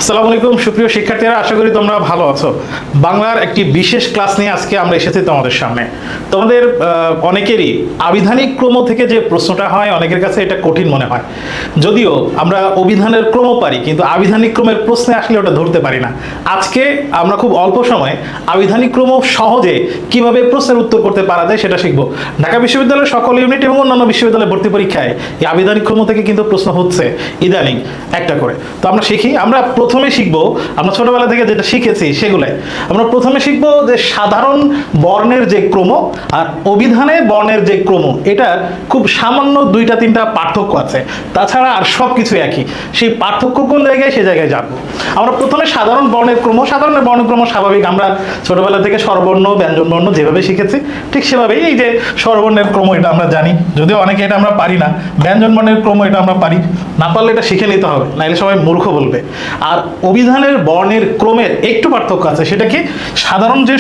আসসালামু আলাইকুম সুপ্রিয় শিক্ষার্থীরা, আশা করি তোমরা ভালো আছো। বাংলার একটি বিশেষ ক্লাস নিয়ে আজকে আমরা এসেছি তোমাদের সামনে। তোমাদের অনেকেরই আবিধানিক ক্রম থেকে যে প্রশ্নটা হয় অনেকের কাছে এটা কঠিন মনে হয়। যদিও আমরা অভিধানের ক্রম পারি, কিন্তু আবিধানিক ক্রমের প্রশ্নে আসলে ওটা ধরতে পারি না। আজকে আমরা খুব অল্প সময়ে আবিধানিক ক্রম সহজে কিভাবে প্রশ্নের উত্তর করতে পারা যায় সেটা শিখবো। ঢাকা বিশ্ববিদ্যালয়ের সকল ইউনিট এবং অন্যান্য বিশ্ববিদ্যালয়ে ভর্তি পরীক্ষায় এই আবিধানিক ক্রম থেকে কিন্তু প্রশ্ন হচ্ছে ইদানিং একটা করে। তো আমরা শিখি। আমরা প্রথমে শিখবো, আমরা ছোটবেলা থেকে যেটা শিখেছি সেগুলাই। আমরা প্রথমে শিখবো যে সাধারণ বর্ণের যে ক্রম আর অভিধানে বর্ণের যে ক্রম, এটা খুব সামান্য দুইটা তিনটা পার্থক্য আছে, তাছাড়া আর সব কিছু একই। সেই পার্থক্য কোন জায়গায় সে জায়গায় যাবো। আমরা প্রথমে সাধারণ বর্ণের ক্রম। সাধারণ বর্ণের ক্রম স্বাভাবিক, আমরা ছোটবেলা থেকে স্বরবর্ণ ব্যঞ্জন বর্ণ যেভাবে শিখেছি ঠিক সেভাবেই এই যে স্বরবর্ণের ক্রম এটা আমরা জানি, যদিও অনেকে এটা আমরা পারি না। ব্যঞ্জন বর্ণের ক্রম এটা আমরা পারি, না পারলে এটা শিখে নিতে হবে, নাইলে সবাই মূর্খ বলবে। আর অভিধানের বর্ণের ক্রমের একটু পার্থক্য আছে, সেটা কি সাধারণ যে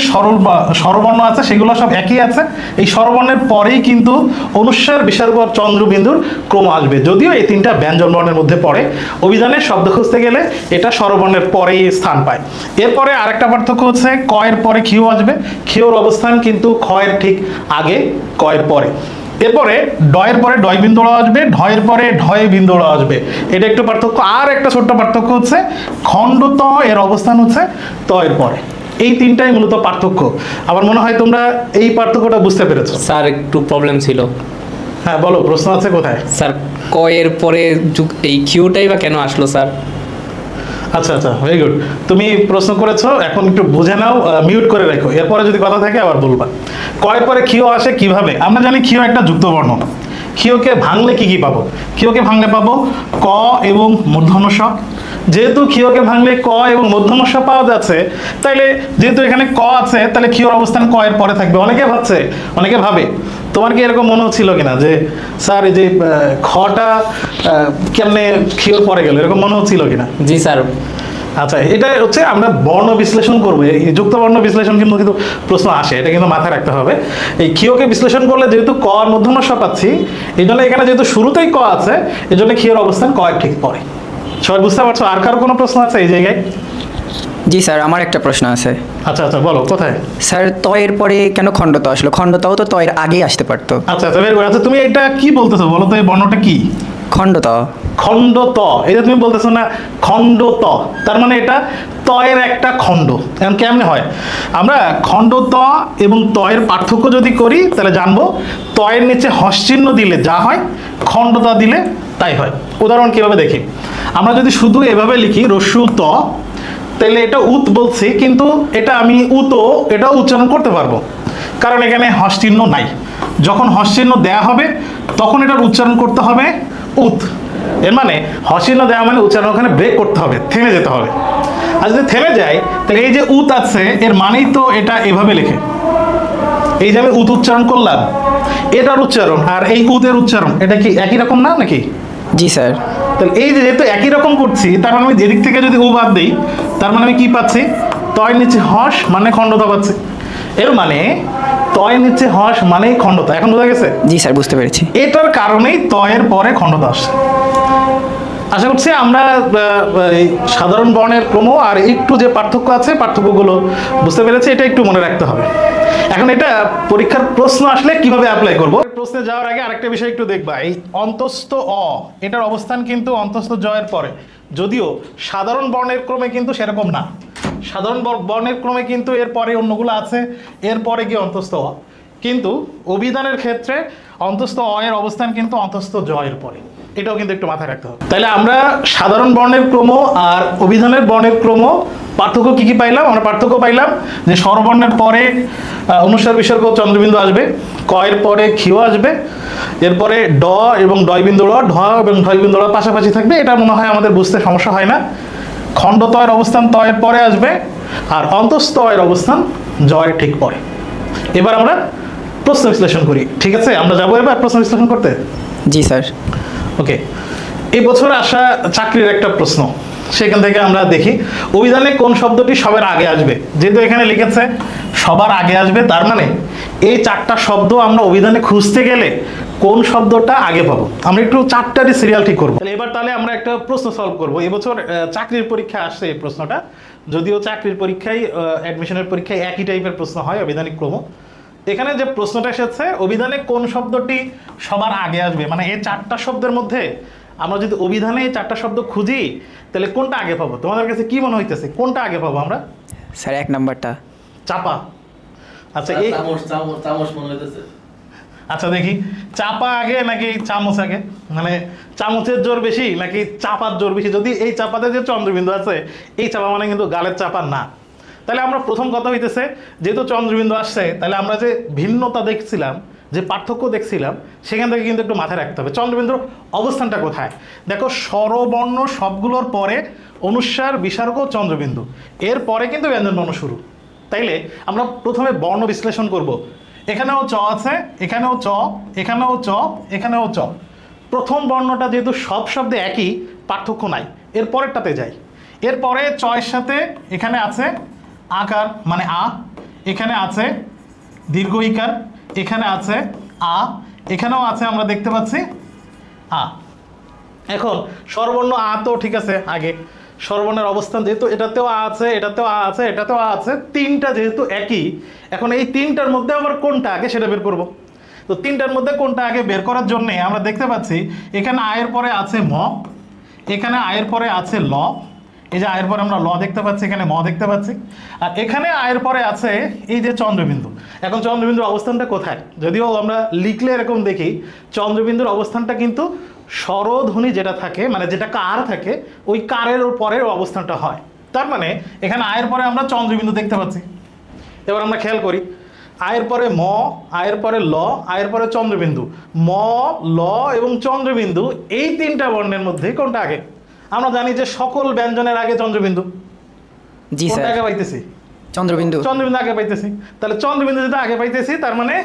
স্বরবর্ণ আছে সেগুলো সব একই আছে। এই স্বরবর্ণের পরেই কিন্তু অনুস্বার বিসর্গ চন্দ্রবিন্দুর ক্রম আসবে, যদিও এই তিনটা ব্যঞ্জন বর্ণের মধ্যে পড়ে। অভিধানের শব্দ খুঁজতে গেলে এটা স্বরবর্ণের পরেই স্থান পায়। এরপরে আরেকটা পার্থক্য হচ্ছে কয়ের পরে ক্ষিয় আসবে। ক্ষিয়র অবস্থান কিন্তু ক্ষয়ের ঠিক আগে, কয়ের পরে। এরপরে ডয়ের পরে ডয় বিন্দুড়া আসবে, ঢয়ের পরে ঢয়ে বিন্দুড়া আসবে। এটা একটু পার্থক্য। আর একটা ছোট্ট পার্থক্য হচ্ছে খণ্ড ত এর অবস্থান হচ্ছে তয়ের পরে। এই তিনটাই মূলত পার্থক্য। আমার মনে হয় তোমরা এই পার্থক্যটা বুঝতে পেরেছো। স্যার একটু প্রবলেম ছিল। হ্যাঁ বলো, প্রশ্ন আছে কোথায়? স্যার ক এর পরে এই কিউটাই বা কেন আসলো স্যার? আচ্ছা আচ্ছা, ভেরি গুড। তুমি প্রশ্ন করেছো, এখন একটু বুঝে নাও, মিউট করে রাখো, এরপরে যদি কথা থাকে আবার বলবা। কয়ের পরে ক্ষিয় আসে কিভাবে? আমরা জানি ক্ষিয় একটা যুক্ত বর্ণ। ক্ষিয়কে ভাঙলে কি কি পাবো? ক্ষিয়কে ভাঙলে পাবো ক এবং মূর্ধন্য ষ। যেহেতু ক্ষিয়কে ভাঙলে ক এবং মূর্ধন্য ষ পাওয়া যাচ্ছে, তাইলে যেহেতু এখানে ক আছে, তাহলে ক্ষিয়র অবস্থান ক এর পরে থাকবে। অনেকে ভাবে, তোমার কি এরকম মনে হচ্ছিল কিনা যে স্যার এই যে খটা কেমনে ক্ষিয়র পরে গেল, এরকম মনে হচ্ছিল কিনা? জি স্যার। আচ্ছা, এটা হচ্ছে আমরা বর্ণ বিশ্লেষণ করবো। এই যুক্ত বর্ণ বিশ্লেষণ কিন্তু প্রশ্ন আসে, এটা কিন্তু মাথায় রাখতে হবে। এই ক্ষিয়কে বিশ্লেষণ করলে যেহেতু ক আর মূর্ধন্য ষ পাচ্ছি, এই জন্য এখানে যেহেতু শুরুতেই ক আছে, এই জন্য ক্ষিয়র অবস্থান ক এর ঠিক পরে। সবাই বুঝতে পারছো? আর কারো কোনো প্রশ্ন আছে এই জায়গায়? জি স্যার, আমার একটা প্রশ্ন আছে। আচ্ছা আচ্ছা, বলো কোথায়? স্যার তয়ের পরে কেন খণ্ডত আসলো? খণ্ডতাও তো তয়ের আগেই আসতে পারতো। আচ্ছা আচ্ছা, ভেরি গুড। আচ্ছা, তুমি এটা কি বলতেছো বলো তো, এই বর্ণটা কি? খণ্ডত। খণ্ডত, এটা তুমি বলতেছো না খণ্ডত, তার মানে এটা তয়ের একটা খণ্ড। এখন কেমনে হয়? আমরা খণ্ডত এবং তয়ের পার্থক্য যদি করি তাহলে জানবো তয়ের নিচে হস্চিহ্ন দিলে যা হয়, খণ্ডত দিলে তাই হয়। উদাহরণ কিভাবে দেখি, আমরা যদি শুধু এভাবে লিখি রস্যু ত, তাহলে এটা উত বলছি, কিন্তু এটা আমি এটা উচ্চারণ করতে পারবো, কারণ এখানে হস্চিহ্ন নাই। যখন হস্চিহ্ন দেয়া হবে তখন এটার উচ্চারণ করতে হবে উত। এর মানে হস্চিহ্ন দেওয়া মানে উচ্চারণ ওখানে ব্রেক করতে হবে, থেমে যেতে হবে। আর যদি থেমে যায় তাহলে এই যে উত আছে এর মানেই তো এটা এভাবে লেখে। এই যে আমি উত উচ্চারণ করলাম, এটার উচ্চারণ আর এই উতের উচ্চারণ এটা কি একই রকম না নাকি? জি স্যার। তাহলে এই যে যেহেতু একই রকম করছি, তার মানে আমি যেদিক থেকে যদি উ বাদ দিই, তার মানে আমি কি পাচ্ছি? তয়ের নিচে হস মানে খণ্ডতা পাচ্ছি। এর মানে তয়ের নিচে হস মানেই খণ্ডতা। এখন বোঝা গেছে? জি স্যার, বুঝতে পেরেছি। এটার কারণেই তয়ের পরে খণ্ডতা আসছে। আশা করছি আমরা এই সাধারণ বর্ণের ক্রম আর একটু যে পার্থক্য আছে পার্থক্যগুলো বুঝতে পেরেছি। এটা একটু মনে রাখতে হবে। এখন এটা পরীক্ষার প্রশ্ন আসলে কিভাবে অ্যাপ্লাই করব, প্রশ্নে যাওয়ার আগে আরেকটা বিষয় একটু দেখবা। এই অন্তস্থ অ, এটার অবস্থান কিন্তু অন্তস্থ জয়ের পরে, যদিও সাধারণ বর্ণের ক্রমে কিন্তু সেরকম না। সাধারণ বর্ণের ক্রমে কিন্তু এর পরে অন্যগুলো আছে, এর পরে গিয়ে অন্তস্থ অ। কিন্তু অভিধানের ক্ষেত্রে অন্তস্থ অ এর অবস্থান কিন্তু অন্তস্থ জয়ের পরে। এটাও কিন্তু একটু মাথায় রাখতে হবে। তাহলে আমরা সাধারণ বর্ণের ক্রম আর অভিধানের বর্ণের ক্রম পার্থক্য কি কি পাইলাম? আমরা পার্থক্য পাইলাম যে স্বরবর্ণের পরে অনুস্বার বিসর্গ চন্দ্রবিন্দু আসবে, ক এর পরে ক্ষিয় আসবে, এরপরে ড এবং ডয় বিন্দু ঢ এবং ঢয় বিন্দু পাশাপাশি থাকবে। এটা মনে হয় আমাদের বুঝতে সমস্যা হয় না। খণ্ডতয়ের অবস্থান তয়ের পরে আসবে, আর অন্তস্তয়ের অবস্থান জয়ের ঠিক পরে। এবার আমরা প্রশ্ন বিশ্লেষণ করি, ঠিক আছে? আমরা যাবো এবার প্রশ্ন বিশ্লেষণ করতে। জি স্যার। ওকে, এই বছর আসা চাকরির একটা প্রশ্ন, সেখান থেকে আমরা দেখি অভিধানে কোন শব্দটি সবার আগে আসবে। যেহেতু এখানে লিখেছে সবার আগে আসবে, তার মানে এই চারটা শব্দ আমরা অভিধানে খুঁজতে গেলে কোন শব্দটা আগে পাবো? আমরা একটু চারটারই সিরিয়াল ঠিক করবো। তাহলে আমরা একটা প্রশ্ন সলভ করবো। এবছর চাকরির পরীক্ষা আসছে এই প্রশ্নটা, যদিও চাকরির পরীক্ষায় অ্যাডমিশনের পরীক্ষায় একই টাইপের প্রশ্ন হয়, অভিধানিক ক্রম। এখানে যে প্রশ্নটা এসেছে, অভিধানে কোন শব্দটি সবার আগে আসবে, মানে এই চারটা শব্দের মধ্যে আমরা যদি অভিধানে এই চারটা শব্দ খুঁজি তাহলে কোনটা আগে পাবো? তোমাদের কাছে কি মনে হইতেছে কোনটা আগে পাবো আমরা? স্যার 1 নাম্বারটা। চাপা। আচ্ছা এই চামচ মনে হইতেছে। আচ্ছা দেখি, চাপা আগে নাকি চামচ আগে? মানে চামচের জোর বেশি নাকি চাপার জোর বেশি? যদি এই চাপাতে যে চন্দ্রবিন্দু আছে, এই চাপা মানে কিন্তু গালের চাপা না। তাহলে আমরা প্রথম কথা হইতেছে, যেহেতু চন্দ্রবিন্দু আসছে, তাহলে আমরা যে ভিন্নতা দেখছিলাম, যে পার্থক্য দেখছিলাম, সেখান থেকে কিন্তু একটু মাথায় রাখতে হবে চন্দ্রবিন্দুর অবস্থানটা কোথায়। দেখো, স্বরবর্ণ সবগুলোর পরে অনুস্বার, বিসর্গ, চন্দ্রবিন্দু, এর পরে কিন্তু ব্যঞ্জনবর্ণ শুরু। তাইলে আমরা প্রথমে বর্ণ বিশ্লেষণ করব। এখানেও চ আছে, এখানেও চ, এখানেও চ, এখানেও চ। প্রথম বর্ণটা যেহেতু সব শব্দে একই, পার্থক্য নাই। এর পরেরটাতে যাই। এরপরে চয়ের সাথে এখানে আছে আকার মানে আ, এখানে আছে দীর্ঘ ইকার, এখানে আছে আ, এখানেও আছে আমরা দেখতে পাচ্ছি আ। এখন স্বরবর্ণ আ তো ঠিক আছে আগে, স্বরবর্ণের অবস্থান যেহেতু এটাতেও আ আছে, এটাতেও আ আছে, এটাতেও আ আছে, তিনটা যেহেতু একই, এখন এই তিনটার মধ্যে আবার কোনটা আগে সেটা বের করব। তো তিনটার মধ্যে কোনটা আগে বের করার জন্যে আমরা দেখতে পাচ্ছি এখানে আয়ের পরে আছে ম, এখানে আয়ের পরে আছে ল, এই যে আয়ের পরে আমরা ল দেখতে পাচ্ছি, এখানে ম দেখতে পাচ্ছি, আর এখানে আয়ের পরে আছে এই যে চন্দ্রবিন্দু। এখন চন্দ্রবিন্দুর অবস্থানটা কোথায়? যদিও আমরা লিখলে এরকম দেখি, চন্দ্রবিন্দুর অবস্থানটা কিন্তু স্বরধ্বনি যেটা থাকে, মানে যেটা কার থাকে, ওই কারের পরের অবস্থানটা হয়। তার মানে এখানে আয়ের পরে আমরা চন্দ্রবিন্দু দেখতে পাচ্ছি। এবার আমরা খেয়াল করি, আয়ের পরে ম, আয়ের পরে ল, আয়ের পরে চন্দ্রবিন্দু। ম, ল এবং চন্দ্রবিন্দু, এই তিনটা বর্ণের মধ্যে কোনটা আগে? আমরা জানি যে সকল ব্যঞ্জনের আগে চন্দ্রবিন্দু। জি কোনটা স্যার, আগে পাইতেছি? চন্দ্রবিন্দু। চন্দ্রবিন্দু আগে পাইতেছি। তাহলে চন্দ্রবিন্দু যেটা আগে পাইতেছি, তার মানে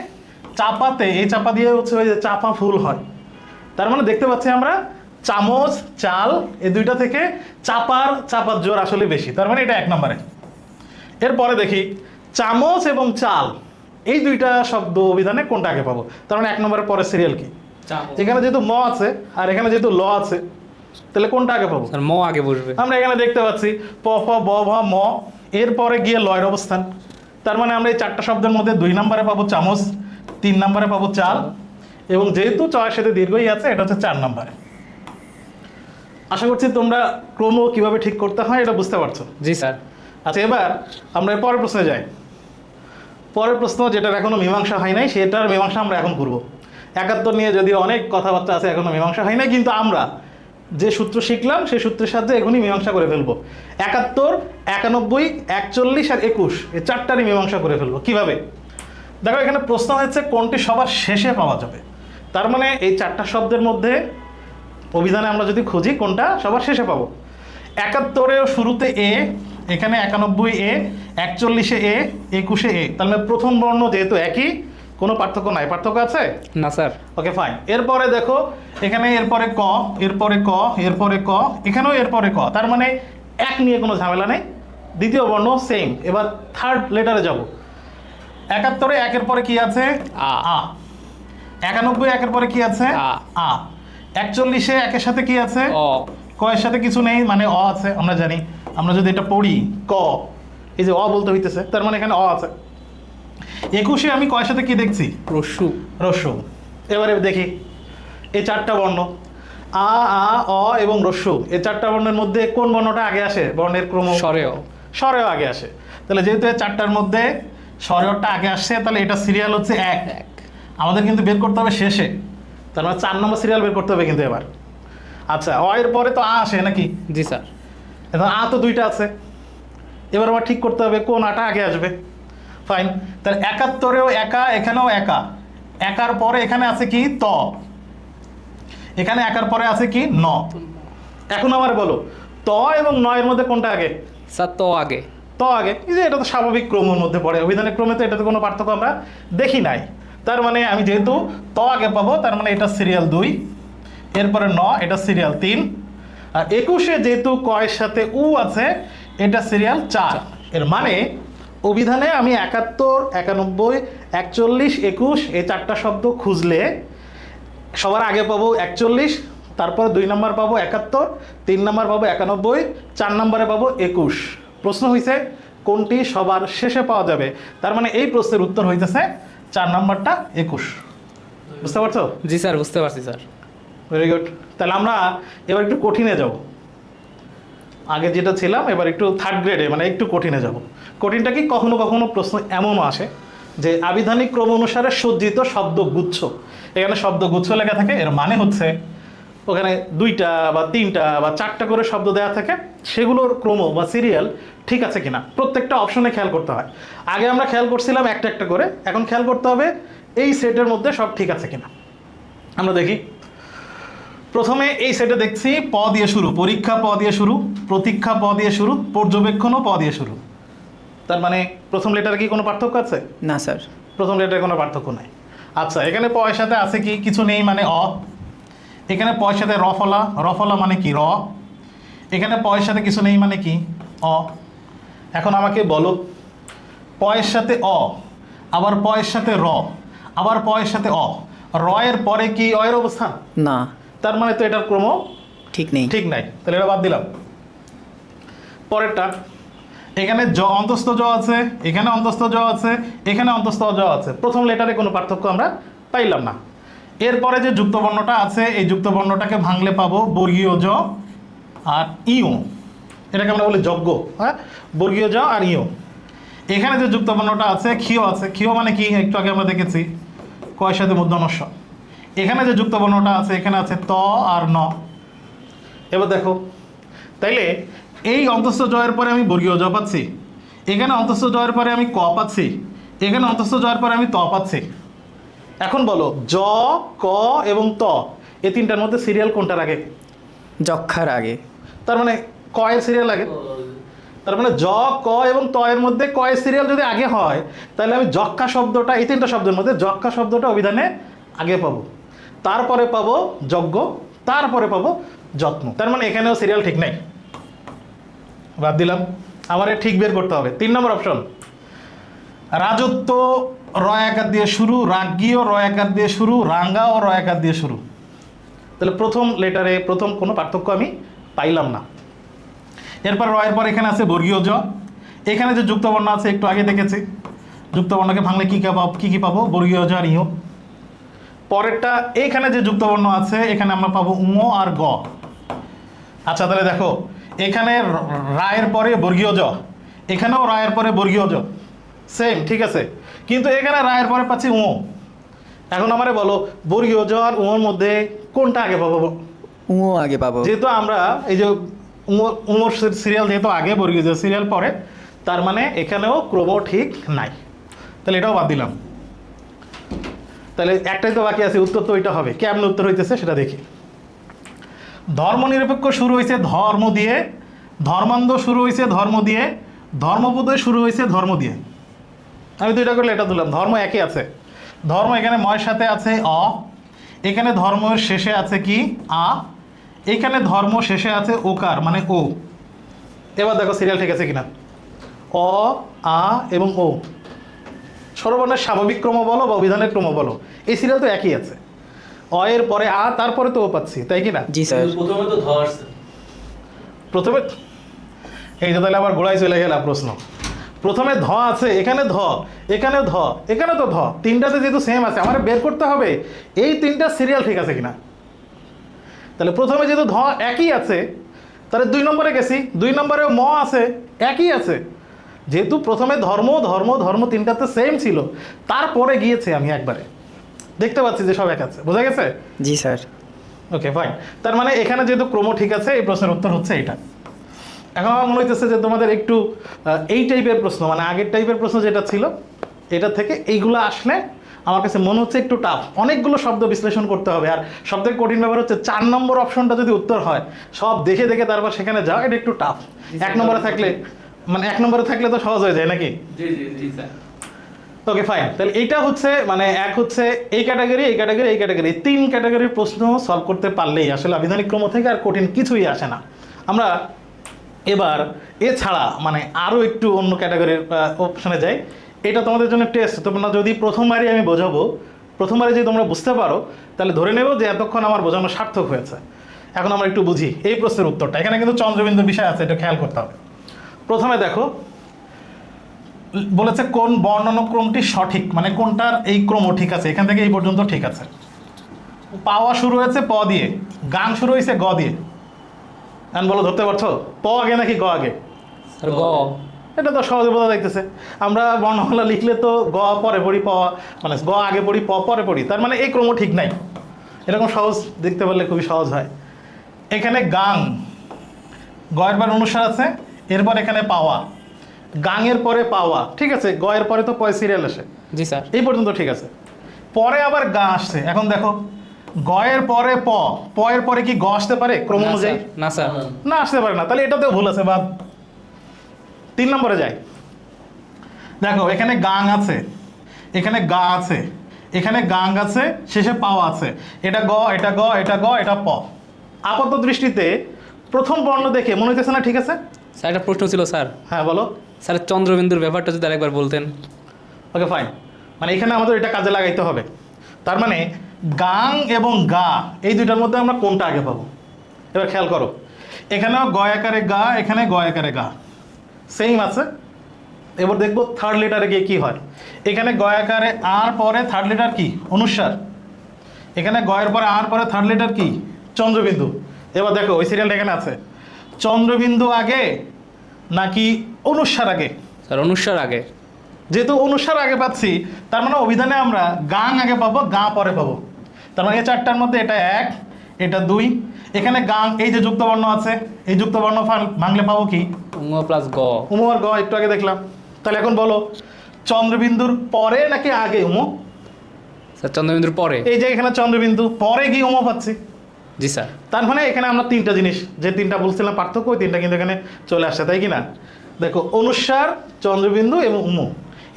চাপাতে, এই চাপা দিয়ে হচ্ছে ওই যে চাপা ফুল হয়। তার মানে দেখতে পাচ্ছি আমরা চামচ, চাল, এই দুইটা থেকে চাপার জোর আসলে বেশি। তার মানে এটা 1 নম্বরে। এরপরে দেখি চামচ এবং চাল, এই দুইটা শব্দ অভিধানে কোনটা আগে পাবো? তার মানে 1 নম্বরের পরে সিরিয়াল কি? এখানে যেহেতু ম আছে আর এখানে যেহেতু ল আছে, তাহলে কোনটা আগে পাবো? স্যার ম আগে বসবে। আমরা এখানে দেখতে পাচ্ছি প, ফ, ব, ভ, ম, এরপরে গিয়ে লয়ের অবস্থান। তার মানে আমরা এই চারটা শব্দের মধ্যে 2 নম্বরে পাবো চামচ, 3 নম্বরে পাবো চাল, এবং যেহেতু চয়ের সাথে দীর্ঘই আছে, এটা হচ্ছে 4 নম্বরে। আশা করছি তোমরা ক্রম কিভাবে ঠিক করতে হয় এটা বুঝতে পারছো। জি স্যার। আচ্ছা, এবার আমরা এর পরের প্রশ্নে যাই। পরের প্রশ্ন, যেটার এখনো মীমাংসা হয় নাই, সেটার মীমাংসা আমরা এখন করব। 71 নিয়ে যদিও অনেক কথাবার্তা আছে, এখনো মীমাংসা হয় নাই, কিন্তু আমরা যে সূত্র শিখলাম সেই সূত্রের সাহায্যে এখনই মীমাংসা করে ফেলবো। 71, 91, 41 আর 21, এই চারটারই মীমাংসা করে ফেলবো। কিভাবে? দেখো, এখানে প্রশ্ন হচ্ছে কোনটি সবার শেষে পাওয়া যাবে। তার মানে এই চারটা শব্দের মধ্যে অভিধানে আমরা যদি খুঁজি কোনটা সবার শেষে পাবো। 71-এও শুরুতে এ, এখানে 91 এ, 41-এ এ, 21-এ এ। তাহলে প্রথম বর্ণ যেহেতু একই, কোনো পার্থক্য নাই। পার্থক্য আছে? না স্যার। ওকে, ফাইন। এরপরে দেখো, এখানে এরপরে ক, এরপরে ক, এরপরে ক, এখানেও এরপরে ক। তার মানে এক নিয়ে কোনো ঝামেলা নেই। দ্বিতীয় বর্ণ সেম। এবার থার্ড লেটারে যাব। 71-এ একের পরে কি আছে? আ। আ। 91 একের পরে কি আছে? আ। আ। 41-এ একের সাথে কি আছে? অ। ক এর সাথে কিছু নেই, মানে অ আছে। আমরা জানি, আমরা যদি এটা পড়ি ক, এই যে অ বলতে হইতেছে, তার মানে এখানে অ আছে। 21-এ আমি ক এর সাথে কি দেখছি? রস্যু। রস্যু। এবারে দেখি এই চারটা বর্ণ আ, আ, অ এবং রস্যু, এই চারটা বর্ণের মধ্যে কোন বর্ণটা আগে আসে? বর্ণের ক্রম স্বরেও। স্বরেও আগে আসে। তাহলে যেহেতু এই চারটার মধ্যে স্বরেওটা আগে আসছে, তাহলে এটা সিরিয়াল হচ্ছে 1। আমাদের কিন্তু বের করতে হবে শেষে, তার মানে 4 নম্বর সিরিয়াল বের করতে হবে কিন্তু এবার। আচ্ছা, অ এর পরে তো আ আসে নাকি? জি স্যার। এখন আ তো 2টা আছে, এবার আবার ঠিক করতে হবে কোন আটা আগে আসবে। ফাইন। তাহলে 71-এও একা, এখানেও একা। একার পরে এখানে আছে কি? ত। এখানে একার পরে আছে কি? ন। এখন আমার বলো, ত এবং ন এর মধ্যে কোনটা আগে? স্যার তো আগে। ত আগে। এই যে এটা তো স্বাভাবিক ক্রমের মধ্যে পড়ে, অভিধানিক ক্রমে তো এটাতে কোনো পার্থক্য আমরা দেখি নাই। তার মানে আমি যেহেতু ত আগে পাবো, তার মানে এটা সিরিয়াল 2, এরপরে ন, এটা সিরিয়াল 3, আর 21-এ যেহেতু ক এর সাথে উ আছে, এটা সিরিয়াল 4। এর মানে অভিধানে আমি 71, 91, 41, 21 এই চারটা শব্দ খুঁজলে সবার আগে পাবো 41, তারপরে 2 নম্বর পাবো 71, 3 নম্বর পাবো 91, 4 নম্বরে পাবো 21। প্রশ্ন হইছে কোনটি সবার শেষে পাওয়া যাবে, তার মানে এই প্রশ্নের উত্তর হইতেছে 4 নম্বরটা 21। বুঝতে পারছো? জি স্যার, বুঝতে পারছি স্যার। Very good. তাহলে আমরা এবার একটু কঠিনে যাব। আগে যেটা ছিলাম এবার একটু থার্ড গ্রেডে, মানে একটু কঠিনে যাব। কঠিনটা কি, কখনো কখনো প্রশ্ন এমনও আসে যে আবিধানিক ক্রম অনুসারে সজ্জিত শব্দগুচ্ছ, এখানে শব্দগুচ্ছ লেখা থাকে, এর মানে হচ্ছে ওখানে 2টা বা 3টা বা 4টা করে শব্দ দেওয়া থাকে, সেগুলোর ক্রম বা সিরিয়াল ঠিক আছে কিনা প্রত্যেকটা অপশনে খেয়াল করতে হয়। আগে আমরা খেয়াল করছিলাম একটা একটা করে, এখন খেয়াল করতে হবে এই সেটের মধ্যে সব ঠিক আছে কিনা। আমরা দেখি, প্রথমে এই সেটে দেখছি প দিয়ে শুরু, পরীক্ষা প দিয়ে শুরু, প্রতীক্ষা প দিয়ে শুরু, পর্যবেক্ষণও প দিয়ে শুরু। তার মানে প্রথম লেটারে কি কোনো পার্থক্য আছে? না স্যার। প্রথম লেটারে কোনো পার্থক্য নাই। আচ্ছা, এখানে প এর সাথে আছে কি, কিছু নেই মানে অ। এখানে প এর সাথে রফলা, রফলা মানে কি র। এখানে প এর সাথে কিছু নেই মানে কি অ। এখন আমাকে বলো, প এর সাথে অ, আবার প এর সাথে র, আবার প এর সাথে অ, র এর পরে কি অ এর অবস্থান? না, তার মানে তো এটার ক্রম ঠিক নেই। ঠিক নাই, তাহলে এটা বাদ দিলাম। পরেরটা, এখানে জ অন্তস্থ জ আছে, এখানে অন্তস্থ জ আছে, এখানে অন্তস্থ জ আছে, প্রথম লেটারে কোনো পার্থক্য আমরা পাইলাম না। এরপরে যে যুক্ত বর্ণটা আছে, এই যুক্ত বর্ণটাকে ভাঙলে পাবো বর্গীয় জ আর ইও, এটাকে আমরা বলি যজ্ঞ। হ্যাঁ, বর্গীয় জ আর ইও। এখানে যে যুক্ত বর্ণটা আছে ক্ষীয় আছে, ক্ষীয় মানে কি একটু আগে আমরা দেখেছি, কয়ের সাথে মূর্ধন্য ষ। এখানে যে যুক্ত বর্ণটা আছে, এখানে আছে ত আর ন। এবার দেখো, তাইলে এই অন্তস্থ জয়ের পরে আমি বর্গীয় জ পাচ্ছি, এখানে অন্তস্থ জয়ের পরে আমি ক পাচ্ছি, এখানে অন্তস্থ জয়ের পরে আমি ত পাচ্ছি। এখন বলো জ, ক এবং ত, এই তিনটার মধ্যে সিরিয়াল কোনটার আগে? যক্ষার আগে। তার মানে ক এর সিরিয়াল আগে। তার মানে জ, ক এবং ত এর মধ্যে ক এর সিরিয়াল যদি আগে হয়, তাহলে আমি যক্ষা শব্দটা, এই তিনটা শব্দের মধ্যে যক্ষা শব্দটা অভিধানে আগে পাবো, তারপরে পাবো যজ্ঞ, তারপরে পাবো যত্ন। তার মানে এখানেও সিরিয়াল ঠিক নাই, বাদ দিলাম। আমার ঠিক বের করতে হবে। 3 নম্বর অপশন, রাজত্ব র একার দিয়ে শুরু, রাজ্ঞীও র একার দিয়ে শুরু, রাঙ্গাও র একার দিয়ে শুরু। তাহলে প্রথম লেটারে প্রথম কোনো পার্থক্য আমি পাইলাম না। এরপর র এর পর এখানে আছে বর্গীয় জ, এখানে যে যুক্তবর্ণ আছে একটু আগে দেখেছি, যুক্তবর্ণকে ভাঙলে কি পাবো বর্গীয় জ আর ইও। পরেরটা, এইখানে যে যুক্তবর্ণ আছে এখানে আমরা পাবো উঁ আর গ। আচ্ছা, তাহলে দেখো এখানে রায়ের পরে বর্গীয় জ, এখানেও রায়ের পরে বর্গীয় জ, সেম ঠিক আছে, কিন্তু এখানে রায়ের পরে পাচ্ছি উঁ। এখন আমারে বলো বর্গীয় জ আর উঁর মধ্যে কোনটা আগে পাবো? উঁও আগে পাবো। যেহেতু আমরা এই যে উমর সিরিয়াল যেহেতু আগে, বর্গীয় জ সিরিয়াল পরে, তার মানে এখানেও ক্রম ঠিক নাই, তাহলে এটাও বাদ দিলাম। তাহলে একটাই তো বাকি আছে, উত্তর তো ওইটা হবে। কেমন উত্তর হইতেছে সেটা দেখি। ধর্মনিরপেক্ষ শুরু হয়েছে ধর্ম দিয়ে, ধর্মান্ধ শুরু হয়েছে ধর্ম দিয়ে, ধর্মবোধয় শুরু হয়েছে ধর্ম দিয়ে। আমি দুইটা করে এটা দিলাম, ধর্ম একই আছে। ধর্ম এখানে ময়ের সাথে আছে অ, এখানে ধর্মের শেষে আছে কি আ, এখানে ধর্ম শেষে আছে ওকার মানে ও। এবার দেখো সিরিয়াল ঠিক আছে কিনা, অ, আ এবং ও। স্বরবর্ণের স্বাভাবিক ক্রম বলো বা অভিধানের ক্রম বলো, এই সিরিয়াল তো একই আছে। অ এর পরে আ, তারপরে তো ও পাচ্ছি, তাই কি না? জি স্যার। প্রথমে তো ধ আসছে। প্রথমে এই যে, তাহলে আবার গোড়ায় চলে গেলাম প্রশ্ন। প্রথমে ধ আছে, এখানে ধ, এখানে ধ, এখানে তো ধ, তিনটাতে যেহেতু সেম আছে, আমার বের করতে হবে এই তিনটা সিরিয়াল ঠিক আছে কিনা। তাহলে প্রথমে যেহেতু ধ একই আছে, তাহলে 2 নম্বরে গেছি, 2 নম্বরেও ম আছে, একই আছে। যেহেতু প্রথমে ধর্ম ধর্ম ধর্ম তিনটাতে সেম ছিল, তারপরে গিয়েছে আমি একবারে দেখতে পাচ্ছি যে সব এক আছে, বোঝা গেছে? জি স্যার। Okay fine. তার মানে এখানে যেহেতু ক্রম ঠিক আছে, এই প্রশ্নের উত্তর হচ্ছে এটা। এখন আমার মনে হইতেছে যে তোমাদের একটু এই টাইপের প্রশ্ন, মানে আগের টাইপের প্রশ্ন যেটা ছিল এটা থেকে এইগুলো আসলে আমার কাছে মনে হচ্ছে একটু টাফ, অনেকগুলো শব্দ বিশ্লেষণ করতে হবে। আর সবথেকে কঠিন ব্যাপার হচ্ছে 4 নম্বর অপশনটা যদি উত্তর হয়, সব দেখে দেখে তারপর সেখানে যাও, এটা একটু টাফ। 1 নম্বরে থাকলে, মানে 1 নম্বরে থাকলে তো সহজ হয়ে যায় নাকি? জি জি জি স্যার। Okay fine. তাহলে এইটা হচ্ছে মানে এক হচ্ছে এই ক্যাটাগরি, এই ক্যাটাগরি, এই ক্যাটাগরি, 3 ক্যাটাগরির প্রশ্ন সলভ করতে পারলেই আসলে আবিধানিক ক্রম থেকে আর কঠিন কিছুই আসে না। আমরা এবার এছাড়া মানে আরও একটু অন্য ক্যাটাগরির অপশানে যাই। এটা তোমাদের জন্য টেস্ট, তোমরা যদি প্রথমবারই আমি বোঝাবো প্রথমবারে যদি তোমরা বুঝতে পারো তাহলে ধরে নেব যে এতক্ষণ আমার বোঝানো সার্থক হয়েছে। এখন আমরা একটু বুঝি এই প্রশ্নের উত্তরটা। এখানে কিন্তু চন্দ্রবিন্দুর বিষয় আছে, এটা খেয়াল করতে হবে। প্রথমে দেখো বলেছে কোন বর্ণানুক্রমটি সঠিক, মানে কোনটার এই ক্রম ঠিক আছে, এখান থেকে এই পর্যন্ত ঠিক আছে। পাওয়া শুরু হয়েছে প দিয়ে, গান শুরু হয়েছে গ দিয়ে। এখন বলো ধরতে পারছো প আগে নাকি গ আগে? স্যার গ। এটা তো সহজে বোঝা যাইতেছে। আমরা বর্ণমালা লিখলে তো গ পরে পড়ি, প মানে গ আগে পড়ি, প পরে পড়ি, তার মানে এই ক্রম ঠিক নাই। এরকম সহজ দেখতে পারলে খুবই সহজ হয়। এখানে গাং, গয়ের পর অনুসার আছে, এরপর এখানে পাওয়া, গাঙের পরে পাওয়া, ঠিক আছে। গয়ের পরে তো পয় সিরিয়াল আসে, জি স্যার। এই পর্যন্ত ঠিক আছে। পরে আবার গা আসছে। এখন দেখো গয়ের পরে প, পয়ের পরে কি গ আসতে পারে ক্রম না অনুযায়ী? স্যার, না স্যার। না, আসতে পারে না। তাহলে এটাতেও ভুল আছে, বাদ। 3 নম্বরে যাই। দেখো এখানে গাং আছে, এখানে গা আছে, এখানে গাং আছে, শেষে পাওয়া আছে। এটা গ, এটা গ, এটা গ, এটা প। আপাত দৃষ্টিতে প্রথম বর্ণ দেখে মনে হইতেছে না ঠিক আছে? স্যার একটা প্রশ্ন ছিল স্যার। হ্যাঁ বলো। স্যার চন্দ্রবিন্দুর ব্যাপারটা যদি আরেকবার বলতেন। Okay fine. মানে এখানে আমাদের এটা কাজে লাগাইতে হবে। তার মানে গাং এবং গা এই দুইটার মধ্যে আমরা কোনটা আগে পাবো? এবার খেয়াল করো, এখানেও গ আকারে গা, এখানে গ আকারে গা, সেম আছে। এবার দেখবো থার্ড লেটারে গিয়ে কি হয়। এখানে গ আকারে আর পরে থার্ড লেটার কি? অনুস্বার। এখানে গয়ের পরে আর পরে থার্ড লেটার কি? চন্দ্রবিন্দু। এবার দেখো ওই সিরিয়ালটা এখানে আছে, চন্দ্রবিন্দু আগে নাকি অনুস্বার আগে? স্যার অনুস্বার আগে। যেহেতু অনুসার আগে পাচ্ছি, তার মানে অভিধানে আমরা গাং আগে পাবো, গা পরে পাবো। তার মানে এই চারটার মধ্যে এটা 1, এটা 2। এখানে গাং, এই যে যুক্তবর্ণ আছে, এই যুক্তবর্ণ ভাঙলে পাবো কি? উম প্লাস গ। উমো আর গ একটু আগে দেখলাম। তাহলে এখন বলো চন্দ্রবিন্দুর পরে নাকি আগে উমো? স্যার চন্দ্রবিন্দুর পরে। এই যে এখানে চন্দ্রবিন্দু পরে গিয়ে উমো পাচ্ছি। জি স্যার। তার মানে এখানে আমরা 3টা জিনিস, যে 3টা বলছিলাম পার্থক্য, ওই 3টা কিন্তু এখানে চলে আসছে, তাই কি না? দেখো অনুস্বার, চন্দ্রবিন্দু এবং উমো,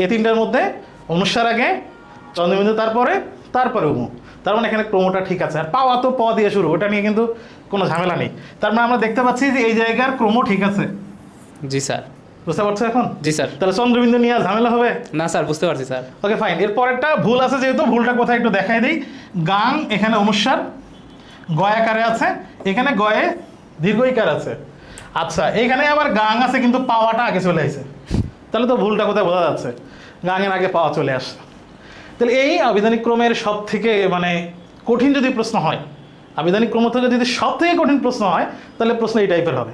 এই 3টার মধ্যে অনুস্বার আগে, চন্দ্রবিন্দু তারপরে, তারপরে উমো। তার মানে এখানে ক্রমটা ঠিক আছে। আর পাওয়া তো প দিয়ে শুরু, ওটা নিয়ে কিন্তু কোনো ঝামেলা নেই। তার মানে আমরা দেখতে পাচ্ছি যে এই জায়গার ক্রম ঠিক আছে। জি স্যার। বুঝতে পারছো এখন? জি স্যার। তাহলে চন্দ্রবিন্দু নিয়ে আর ঝামেলা হবে না স্যার, বুঝতে পারছি স্যার। Okay fine. এরপরেরটা ভুল আছে, যেহেতু ভুলটা কোথায় একটু দেখাই দিই। গাং এখানে অনুস্বার, গয়াকারে আছে, এখানে গয়ে দীর্ঘইকার আছে। আচ্ছা এইখানে আবার গাং আছে কিন্তু পাওয়াটা আগে চলে আসছে, তাহলে তো ভুলটা কোথায় বোঝা যাচ্ছে, গাঙের আগে পাওয়া চলে আসছে। তাহলে এই আবিধানিক ক্রমের সব থেকে মানে কঠিন যদি প্রশ্ন হয়, আবিধানিক ক্রম থেকে যদি সব থেকে কঠিন প্রশ্ন হয়, তাহলে প্রশ্ন এই টাইপের হবে।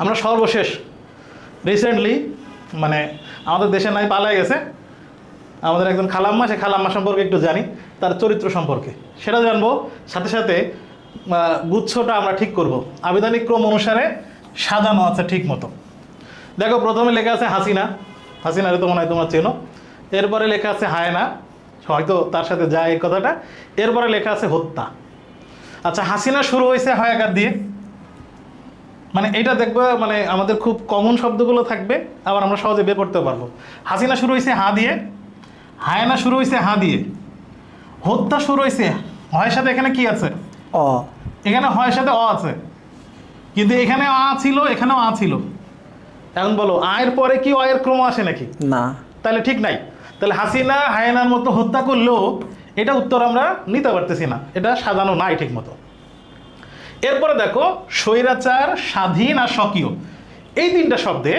আমরা সর্বশেষ রিসেন্টলি মানে আমাদের দেশে নাই পালায় গেছে আমাদের একজন খালাম্মা, সে খালাম্মা সম্পর্কে একটু জানি, তার চরিত্র সম্পর্কে সেটা জানবো। সাথে সাথে গুচ্ছটা আমরা ঠিক করব, আবিধানিক ক্রম অনুসারে সাজানো আছে ঠিক মতো। দেখো প্রথমে লেখা আছে হাসিনা, হাসিনারে তো মনে হয় তোমরা চেনো। এরপরে লেখা আছে হায়না, হয়তো তার সাথে যায় এই কথাটা। এরপরে লেখা আছে হত্যা। আচ্ছা হাসিনা শুরু হয়েছে হয়াকার দিয়ে, মানে এটা দেখবো মানে আমাদের খুব কমন শব্দগুলো থাকবে, আবার আমরা সহজে বের করতে পারবো। হাসিনা শুরু হয়েছে হা দিয়ে, হায়না শুরু হয়েছে হা দিয়ে, হত্যা শুরু হয়েছে হয়ের সাথে এখানে কি আছে? অ। এখানে হয়ের সাথে অ আছে, কিন্তু এখানে আ ছিল, এখানেও আ ছিল। এখন বলো আয়ের পরে কি অয়ের ক্রম আসে নাকি? না। তাহলে ঠিক নাই। তাহলে হাসিনা হায়নার মতো হত্যা করলেও এটা উত্তর আমরা নিতে পারতেছি না, এটা সাজানো নাই ঠিক মতো। এরপরে দেখো স্বৈরাচার, স্বাধীন আর স্বকীয়, এই 3টা শব্দে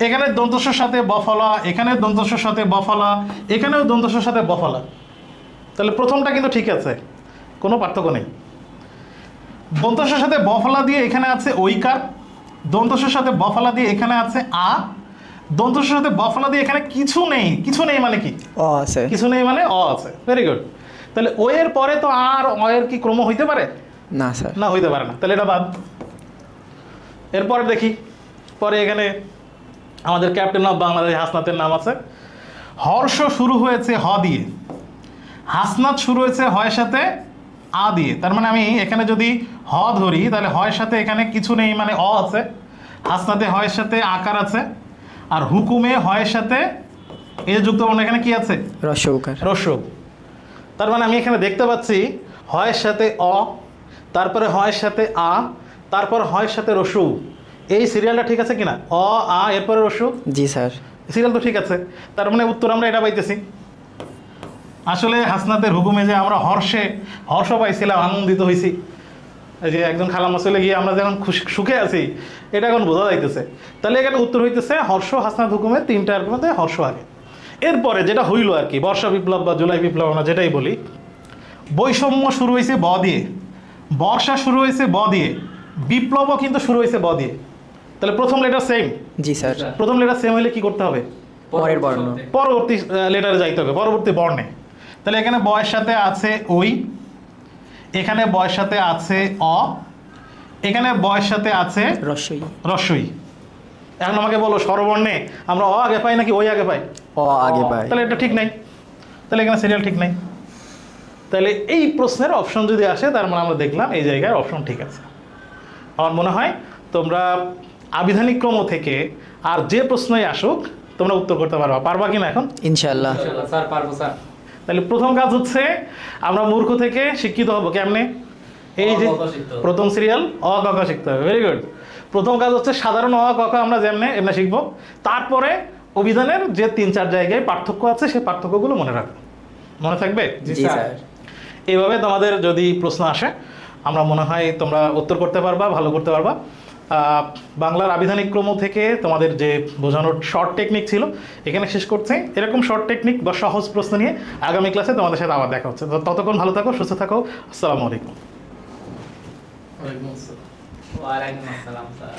এখানে দন্তস্বর সাথে বফলা, এখানে দন্তস্বর সাথে বফলা, এখানেও দন্তস্বর সাথে বফলা। তাহলে প্রথমটা কিন্তু ঠিক আছে, কোনো পার্থক্য নেই। দন্তস্বর সাথে বফলা দিয়ে এখানে আছে ঐকার, দন্তস্বর সাথে বফলা দিয়ে এখানে আছে আ, দন্তস্বর সাথে বফলা দিয়ে এখানে কিছু নেই। কিছু নেই মানে কি? অ আছে। কিছু নেই মানে অ আছে। Very good. তাহলে ও এর পরে তো আর অ এর কি ক্রম হইতে পারে? না স্যার। না, হইতে পারে না, তাহলে এটা বাদ। এরপরে দেখি, পরে এখানে আমাদের ক্যাপ্টেন অফ বাংলাদেশ হাসনাতের নাম আছে। হর্ষ শুরু হয়েছে হ দিয়ে, হাসনাত শুরু হয়েছে হয়ের সাথে আ দিয়ে। তার মানে আমি এখানে যদি হ ধরি, তাহলে হয়ের সাথে এখানে কিছু নেই মানে অ আছে, হাসনাতে হয়ের সাথে আকার আছে, আর হুকুমে হয়ের সাথে এই যে যুক্তবর্ণ এখানে কি আছে? রস্যউকার। রস্য। তার মানে আমি এখানে দেখতে পাচ্ছি হয়ের সাথে অ, তারপরে হয়ের সাথে আ, তারপর হয়ের সাথে রস্যু। এই সিরিয়ালটা ঠিক আছে কিনা? অ আ এরপরে রস্যু। জি স্যার। সিরিয়াল তো ঠিক আছে। তার মানে উত্তর আমরা এটা পাইতেছি। আসলে হাসনাতের হুকুমে যে আমরা হর্ষ পাইছিলাম, আনন্দিত হয়েছি, এই যে একজন খালাম্মা চলে গিয়ে আমরা যখন সুখে আছি, এটা এখন বোঝা যাইতেছে। তাহলে এখানে উত্তর হইতেছে হর্ষ হাসনাত হুকুমের 3টার মধ্যে হর্ষ আগে। এরপরে যেটা হইল আর কি, বর্ষা বিপ্লব বা জুলাই বিপ্লব আমরা যেটাই বলি, বৈষম্য শুরু হয়েছে ব দিয়ে, বর্ষা শুরু হয়েছে ব দিয়ে, বিপ্লবও কিন্তু শুরু হয়েছে ব দিয়ে। তাহলে প্রথম লেটার সেম, জি স্যার। প্রথম লেটার সেম হইলে কি করতে হবে? পরের বর্ণ। পরবর্তী লেটারে যাইতে হবে, পরবর্তী বর্ণে। তাহলে এখানে বয়ের সাথে আছে ওই, এখানে বয়ের সাথে আছে অ, এখানে বয়ের সাথে আছে রস্যই। রস্যই। এখন আমাকে বলো স্বরবর্ণে আমরা অ আগে পাই নাকি ওই আগে পাই? অ আগে পায়। তাহলে এটা ঠিক নাই, তাহলে এখানে সিরিয়াল ঠিক নাই। তাহলে এই প্রশ্নের অপশন যদি আসে, তার মানে আমরা দেখলাম এই জায়গায় অপশন ঠিক আছে। আমার মনে হয় তোমরা আবিধানিক ক্রম থেকে আর যে প্রশ্নই আসুক তোমরা উত্তর করতে পারবা কি না এখন? ইনশাআল্লাহ। স্যার পারবো স্যার। তাহলে প্রথম কাজ হচ্ছে আমরা মূর্খ থেকে শিক্ষিত হব কেমনে? এই যে অ, ক, খ শিখতে হবে। প্রথম সিরিয়াল অ ক খ শিখতে হবে। Very good. প্রথম কাজ হচ্ছে সাধারণ অ ক খ আমরা যেমনে এমনি শিখবো, তারপরে অভিধানের যে 3-4 জায়গায় পার্থক্য আছে সেই পার্থক্যগুলো মনে রাখবো। মনে থাকবে? জি স্যার। এইভাবে তোমাদের যদি প্রশ্ন আসে আমরা মনে হয় তোমরা উত্তর করতে পারবা, ভালো করতে পারবা। বাংলার আবিধানিক ক্রম থেকে তোমাদের যে বোঝানোর শর্ট টেকনিক ছিল এখানে শেষ করছে। এরকম শর্ট টেকনিক বা সহজ প্রশ্ন নিয়ে আগামী ক্লাসে তোমাদের সাথে আবার দেখা হচ্ছে। তো ততক্ষণ ভালো থাকো, সুস্থ থাকো। আসসালামু আলাইকুম। ওয়ালাইকুম আসসালাম। ওয়ালাইকুম আসসালাম স্যার।